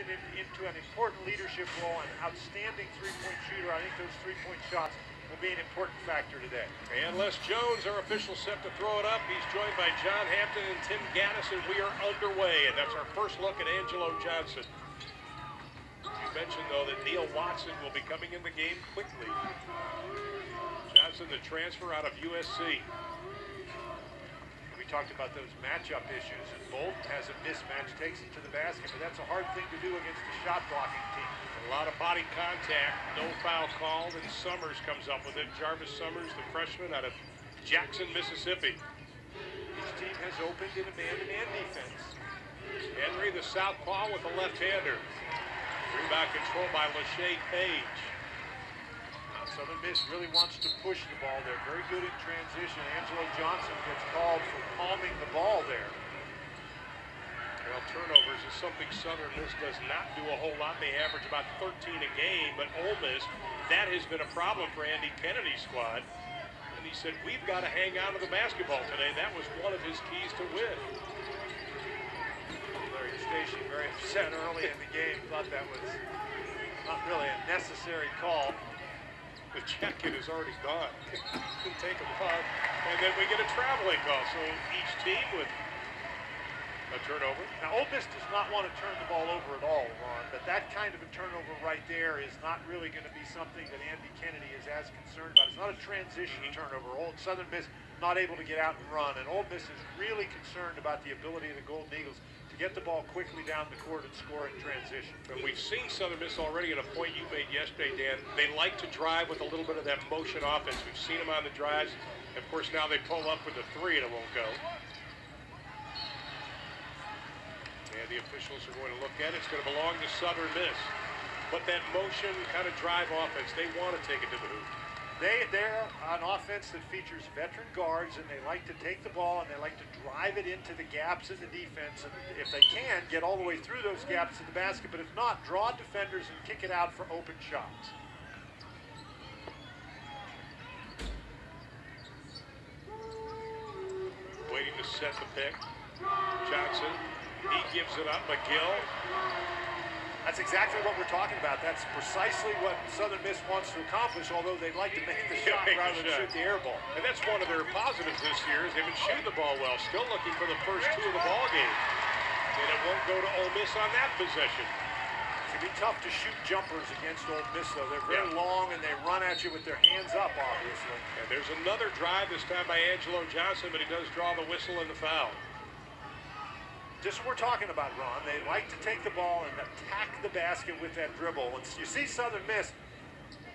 into an important leadership role, an outstanding three-point shooter. I think those three-point shots will be an important factor today. And Les Jones, our official, set to throw it up. He's joined by John Hampton and Tim Gaddis, and we are underway. And that's our first look at Angelo Johnson. You mentioned, though, that Neil Watson will be coming in the game quickly. Johnson, the transfer out of USC. We talked about those matchup issues, and Bolton has a mismatch, takes it to the basket, but that's a hard thing to do against a shot-blocking team. A lot of body contact, no foul called, and Summers comes up with it. Jarvis Summers, the freshman out of Jackson, Mississippi. Each team has opened in a man-to-man defense. Henry, the southpaw, with a left-hander. Rebound control by Lachey Page. Southern Miss really wants to push the ball. They're very good in transition. Angelo Johnson gets called for palming the ball there. Well, turnovers is something Southern Miss does not do a whole lot. They average about 13 a game, but Ole Miss, that has been a problem for Andy Kennedy's squad. And he said, we've got to hang on to the basketball today. That was one of his keys to win. Larry Stacey very upset early in the game. Thought that was not really a necessary call. The jacket is already gone. Didn't take him far. And then we get a traveling call. So each team with a turnover. Now, Ole Miss does not want to turn the ball over at all, Ron, but that kind of a turnover right there is not really going to be something that Andy Kennedy is as concerned about. It's not a transition turnover. Southern Miss not able to get out and run, and Ole Miss is really concerned about the ability of the Golden Eagles to get the ball quickly down the court and score in transition. And we've seen Southern Miss already at a point you made yesterday, Dan. They like to drive with a little bit of that motion offense. We've seen them on the drives. Of course, now they pull up with a three and it won't go. And the officials are going to look at it. It's going to belong to Southern Miss. But that motion kind of drive offense, they want to take it to the hoop. They're an offense that features veteran guards, and they like to take the ball and they like to drive it into the gaps in the defense. And if they can, get all the way through those gaps to the basket. But if not, draw defenders and kick it out for open shots. Waiting to set the pick. Johnson, he gives it up. McGill. That's exactly what we're talking about. That's precisely what Southern Miss wants to accomplish, although they'd like to make the shot rather than shoot the air ball. And that's one of their positives this year is they've been shooting the ball well. Still looking for the first two of the ball game. And it won't go to Ole Miss on that possession. It's going to be tough to shoot jumpers against Ole Miss, though. They're very long, and they run at you with their hands up, obviously. And there's another drive, this time by Angelo Johnson, but he does draw the whistle and the foul. Just what we're talking about, Ron. They like to take the ball and attack the basket with that dribble. And you see Southern Miss,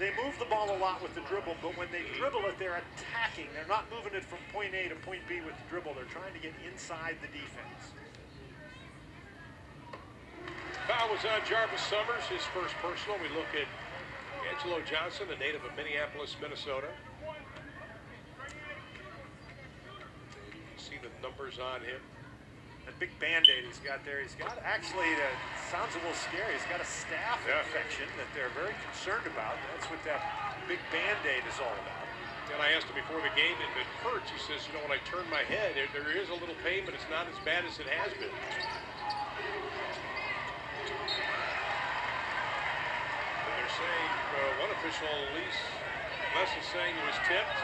they move the ball a lot with the dribble, but when they dribble it, they're attacking. They're not moving it from point A to point B with the dribble. They're trying to get inside the defense. Foul was on Jarvis Summers, his first personal. We look at Angelo Johnson, a native of Minneapolis, Minnesota. And you can see the numbers on him. That big Band-Aid he's got there, he's got actually, sounds a little scary, he's got a staph infection that they're very concerned about. That's what that big Band-Aid is all about. And I asked him before the game if it hurts. He says, you know, when I turn my head, there is a little pain, but it's not as bad as it has been. And they're saying, one official, at least, Les is saying it was tipped.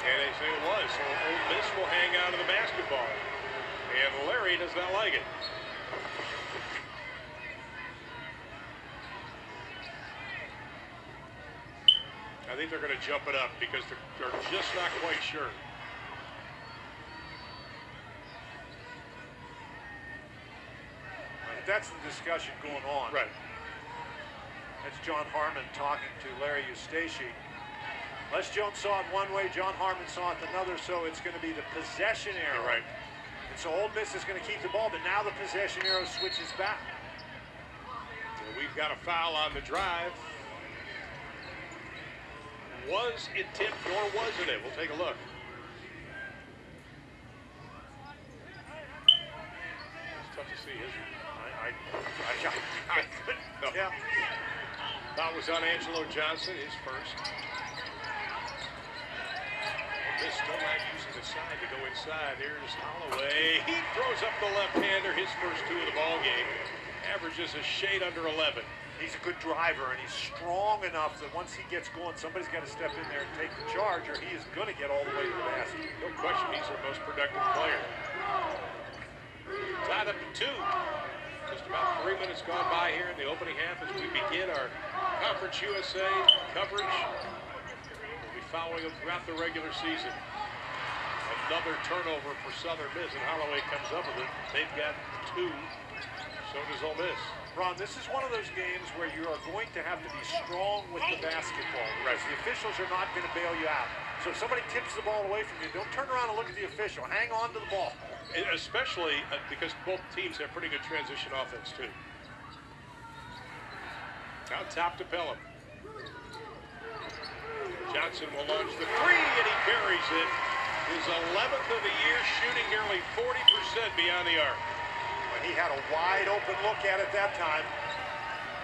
And they say it was. So Ole Miss will hang out of the basketball. And Larry does not like it. I think they're going to jump it up because they're just not quite sure. That's the discussion going on. Right. That's John Harmon talking to Larry Eustace. Les Jones saw it one way, John Harmon saw it another, so it's going to be the possession arrow. You're right. And so Ole Miss is going to keep the ball, but now the possession arrow switches back. And we've got a foul on the drive. Was it tipped or wasn't it? We'll take a look. It's tough to see, isn't it? I couldn't. No. Yeah. That was on Angelo Johnson, his first. Miss still not using the side to go inside. There's Holloway. He throws up the left-hander, his first two of the ball game. Average Summers is a shade under 11. He's a good driver, and he's strong enough that once he gets going, somebody's got to step in there and take the charge, or he is going to get all the way to the basket. No question, he's our most productive player. Tied up to 2. Just about 3 minutes gone by here in the opening half as we begin our Conference USA coverage. We'll be following them throughout the regular season. Another turnover for Southern Miss, and Holloway comes up with it. They've got 2. So does Ole Miss. Ron, this is one of those games where you are going to have to be strong with the basketball. Right. The officials are not going to bail you out. So if somebody tips the ball away from you, don't turn around and look at the official. Hang on to the ball. Especially because both teams have pretty good transition offense, too. Now top to Pelham. Johnson will launch the 3, and he buries it. His 11th of the year, shooting nearly 40% beyond the arc. Well, he had a wide open look at it that time.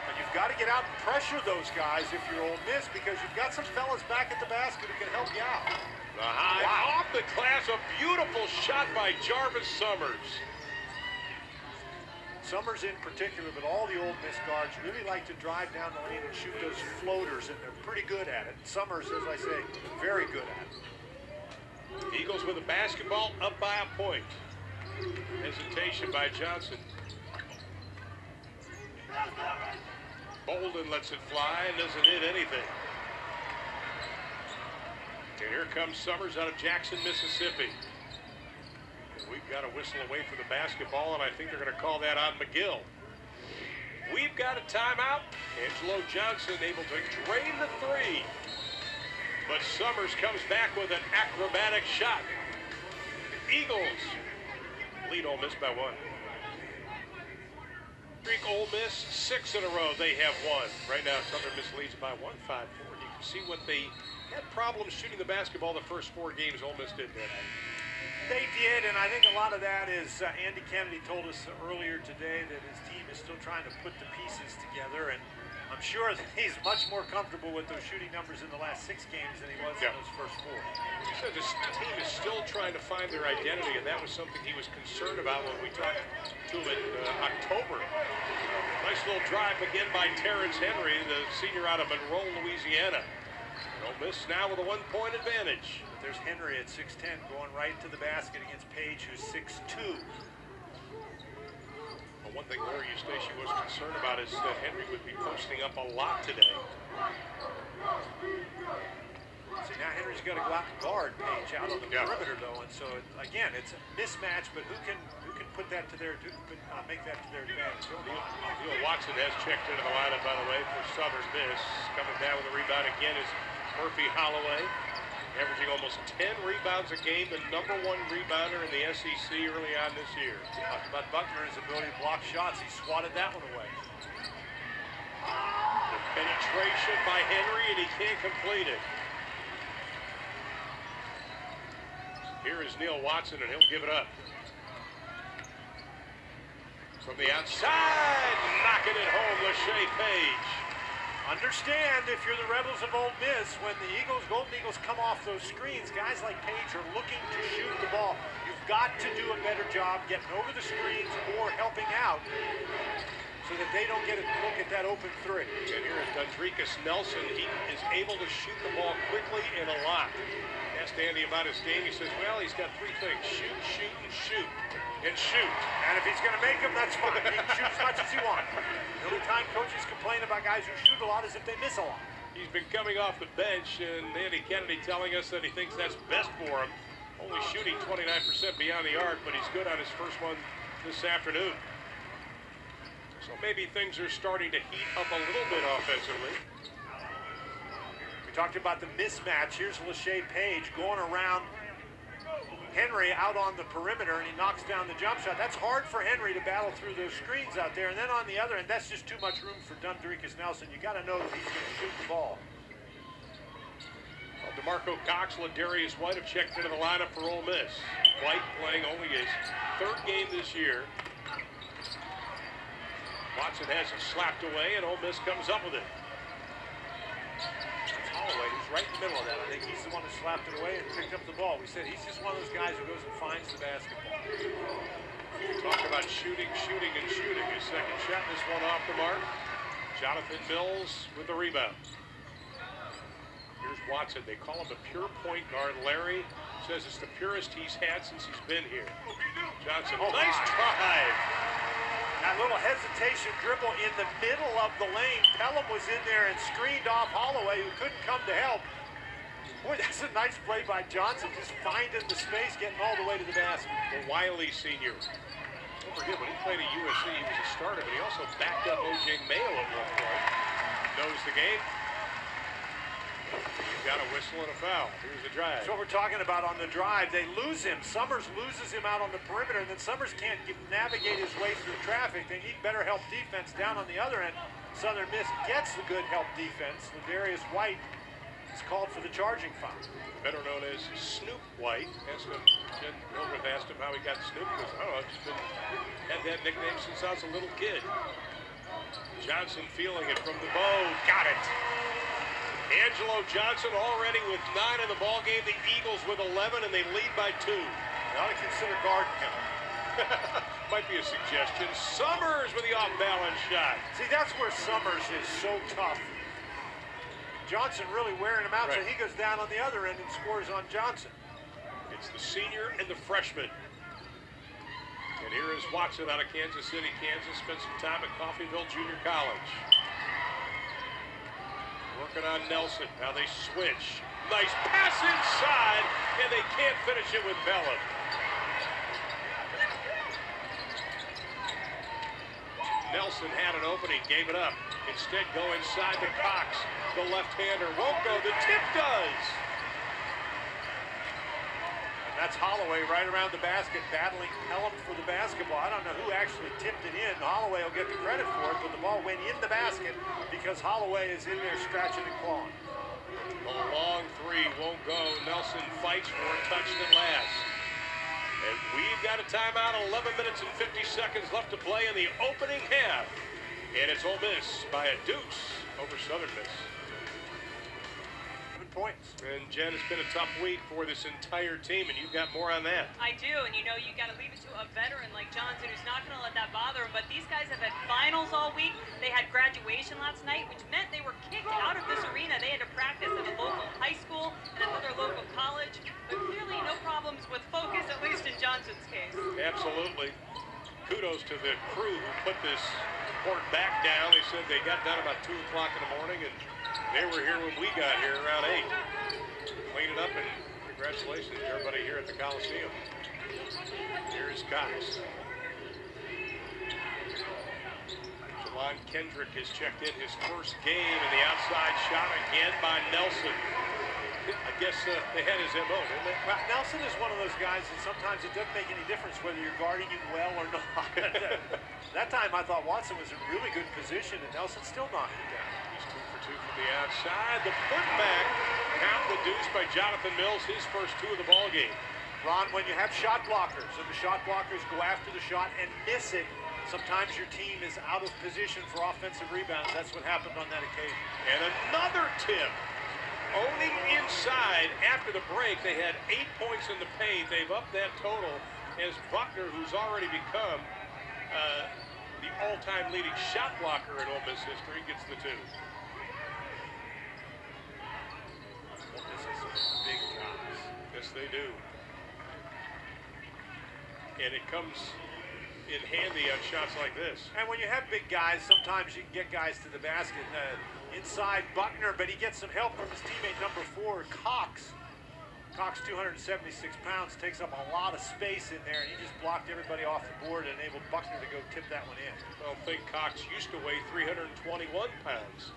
And you've got to get out and pressure those guys if you're Ole Miss, because you've got some fellas back at the basket who can help you out. The high off the glass, a beautiful shot by Jarvis Summers. Summers in particular, but all the Ole Miss guards really like to drive down the lane and shoot those floaters, and they're pretty good at it. Summers, as I say, very good at it. Eagles with a basketball, up by a point. Hesitation by Johnson. Bolden lets it fly and doesn't hit anything. And here comes Summers out of Jackson, Mississippi. And we've got a whistle away from the basketball, and I think they're going to call that on McGill. We've got a timeout. Angelo Johnson able to drain the 3. But Summers comes back with an acrobatic shot. Eagles lead Ole Miss by 1. Streak Ole Miss 6 in a row. They have 1. Right now, Southern Miss leads by 1, 5-4. You can see what they had problems shooting the basketball the first 4 games. Ole Miss did that. They did, and I think a lot of that is Andy Kennedy told us earlier today that his team is still trying to put the pieces together, and I'm sure that he's much more comfortable with those shooting numbers in the last 6 games than he was in those first 4. He said this team is still trying to find their identity, and that was something he was concerned about when we talked to him in October. Nice little drive again by Terrence Henry, the senior out of Monroe, Louisiana. And Ole Miss now with a 1-point advantage. There's Henry at 6'10", going right to the basket against Page, who's 6'2". One thing Larry Eustace was concerned about is that Henry would be posting up a lot today. See, now Henry's got to go out and guard Page out on the perimeter, though, and so again, it's a mismatch. But who can put that to their make that to their advantage? Neil Watson has checked into the lineup, by the way, for Southern Miss. Coming down with a rebound again is Murphy Holloway, averaging almost 10 rebounds a game, the #1 rebounder in the SEC early on this year. Talked about Buckner, his ability to block shots. He swatted that one away. The penetration by Henry, and he can't complete it. Here is Neil Watson, and he'll give it up. From the outside, knocking it home, Lachey Page. Understand, if you're the Rebels of Ole Miss, when the Golden Eagles come off those screens, guys like Page are looking to shoot the ball. You've got to do a better job getting over the screens or helping out so that they don't get a look at that open 3. And here is Dundrecous Nelson. He is able to shoot the ball quickly and a lot. Asked Andy about his game. He says, well, he's got 3 things: shoot, shoot, and shoot. And shoot. And if he's going to make them, that's fine. He can shoot as much as he wants. The only time coaches complain about guys who shoot a lot is if they miss a lot. He's been coming off the bench, and Andy Kennedy telling us that he thinks that's best for him. Only shooting 29% beyond the arc, but he's good on his first one this afternoon. So maybe things are starting to heat up a little bit offensively. We talked about the mismatch. Here's Lachey Page going around Henry out on the perimeter, and he knocks down the jump shot. That's hard for Henry to battle through those screens out there. And then on the other end, that's just too much room for DundreCous Nelson. You got to know that he's going to shoot the ball. Well, DeMarco Cox, Ladarius White have checked into the lineup for Ole Miss. White playing only his 3rd game this year. Watson has it slapped away, and Ole Miss comes up with it. Holloway, who's right in the middle of that. I think he's the one who slapped it away and picked up the ball. We said he's just one of those guys who goes and finds the basketball. Talk about shooting, shooting, and shooting. His second shot, this one off the mark. Jonathan Mills with the rebound. Here's Watson. They call him the pure point guard. Larry says it's the purest he's had since he's been here. Johnson, nice drive. That little hesitation dribble in the middle of the lane. Pelham was in there and screened off Holloway, who couldn't come to help. Boy, that's a nice play by Johnson, just finding the space, getting all the way to the basket. The Wiley senior. Don't forget, when he played at USC, he was a starter, but he also backed up O.J. Mayo at one point. Knows the game. You've got a whistle and a foul. Here's the drive. That's what we're talking about on the drive. They lose him. Summers loses him out on the perimeter, and then Summers can't navigate his way through traffic. They need better help defense down on the other end. Southern Miss gets the good help defense. Ladarius White is called for the charging foul. Better known as Snoop White. Jen Hildreth asked him how he got Snoop, because I don't know, I've just had that nickname since I was a little kid. Johnson feeling it from the bow. Got it. Angelo Johnson already with 9 in the ball game. The Eagles with 11, and they lead by 2. They ought to consider guarding him. Might be a suggestion. Summers with the off-balance shot. See, that's where Summers is so tough. Johnson really wearing him out, right. So he goes down on the other end and scores on Johnson. It's the senior and the freshman. And here is Watson out of Kansas City, Kansas. Spent some time at Coffeyville Junior College. Working on Nelson. Now they switch. Nice pass inside, and they can't finish it with Pelham. Nelson had an opening, gave it up. Instead, go inside to Cox. The left-hander won't go. The tip does. And that's Holloway right around the basket, battling Pelham for the basketball. I don't know who actually tipped it in. Holloway will get the credit for it, but the ball went in the basket because Holloway is in there scratching and clawing. A long three won't go. Nelson fights for it, touched it last. And we've got a timeout, 11 minutes and 50 seconds left to play in the opening half. And it's Ole Miss by a deuce over Southern Miss. 7 points. And Jen, it's been a tough week for this entire team, and you've got more on that. I do, and you know you got to leave it to a veteran like Johnson, who's not going to let that bother him. But these guys have had finals all week. They had graduation last night, which meant they were kicked out of this arena. They had to practice at a local high school and another local college. But clearly no problems with focus, at least in Johnson's case. Absolutely. Kudos to the crew who put this court back down. They said they got done about 2 o'clock in the morning, and they were here when we got here around 8. Clean it up, and congratulations to everybody here at the Coliseum. Here's Cox. Javon Kendrick has checked in his first game, and the outside shot again by Nelson. I guess they had his MO, didn't they? Well, Nelson is one of those guys that sometimes it doesn't make any difference whether you're guarding him well or not. That time I thought Watson was in really good position, and Nelson still knocked it down. He's 2 for 2 from the outside. The putback, count the deuce by Jonathan Mills, his first 2 of the ball game. Ron, when you have shot blockers, and the shot blockers go after the shot and miss it, sometimes your team is out of position for offensive rebounds. That's what happened on that occasion. And another tip. Owning inside after the break, they had 8 points in the paint. They've upped that total as Buckner, who's already become the all-time leading shot blocker in Ole Miss history, gets the 2. Well, this is some big guys. Yes, they do. And it comes in handy on shots like this. And when you have big guys, sometimes you can get guys to the basket. Inside Buckner, but he gets some help from his teammate number 4, Cox. Cox, 276 pounds, takes up a lot of space in there, and he just blocked everybody off the board and enabled Buckner to go tip that one in. I don't think Cox used to weigh 321 pounds.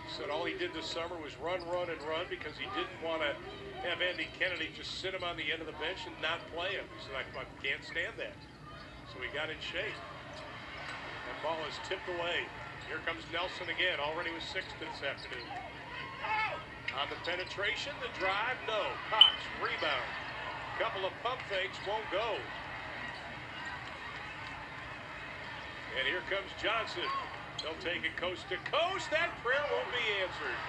He said all he did this summer was run, and run because he didn't want to have Andy Kennedy just sit him on the end of the bench and not play him. He said, I can't stand that. So he got in shape. That ball is tipped away. Here comes Nelson again, already with 6 this afternoon. On the penetration, the drive, no. Cox, rebound. Couple of pump fakes, won't go. And here comes Johnson. They'll take it coast to coast. That prayer won't be answered.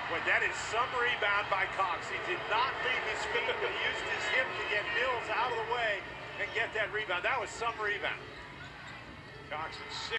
Boy, that is some rebound by Cox. He did not leave his feet, but he used his hip to get Mills out of the way. and get that rebound. That was some rebound. Cox at 6.